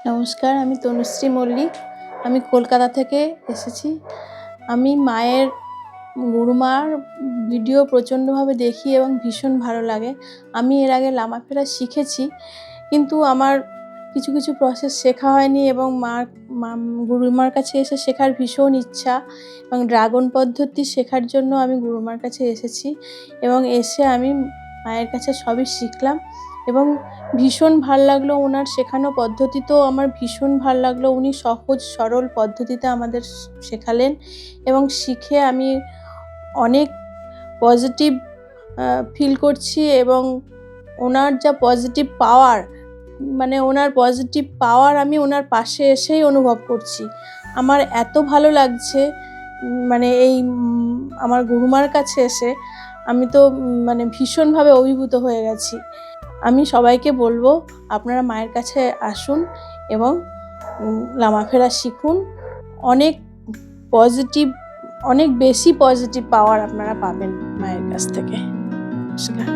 নমস্কার, আমি তনুশ্রী মল্লিক। আমি কলকাতা থেকে এসেছি। আমি মায়ের গুরুমার ভিডিও প্রচণ্ডভাবে দেখি এবং ভীষণ ভালো লাগে। আমি এর আগে লামাফেরা শিখেছি, কিন্তু আমার কিছু কিছু প্রসেস শেখা হয়নি এবং গুরুমার কাছে এসে শেখার ভীষণ ইচ্ছা এবং ড্রাগন পদ্ধতি শেখার জন্য আমি গুরুমার কাছে এসেছি এবং এসে আমি মায়ের কাছে সবই শিখলাম এবং ভীষণ ভাল লাগলো। ওনার শেখানো পদ্ধতিতেও আমার ভীষণ ভাল লাগলো। উনি সহজ সরল পদ্ধতিতে আমাদের শেখালেন এবং শিখে আমি অনেক পজিটিভ ফিল করছি এবং ওনার যা পজিটিভ পাওয়ার, ওনার পজিটিভ পাওয়ার আমি ওনার পাশে এসেই অনুভব করছি। আমার এত ভালো লাগছে, এই আমার গুরুমার কাছে এসে আমি তো ভীষণভাবে অভিভূত হয়ে গেছি। আমি সবাইকে বলবো, আপনারা মায়ের কাছে আসুন এবং লামাফেরা শিখুন। অনেক পজিটিভ, অনেক বেশি পজিটিভ পাওয়ার আপনারা পাবেন মায়ের কাছ থেকে। নমস্কার।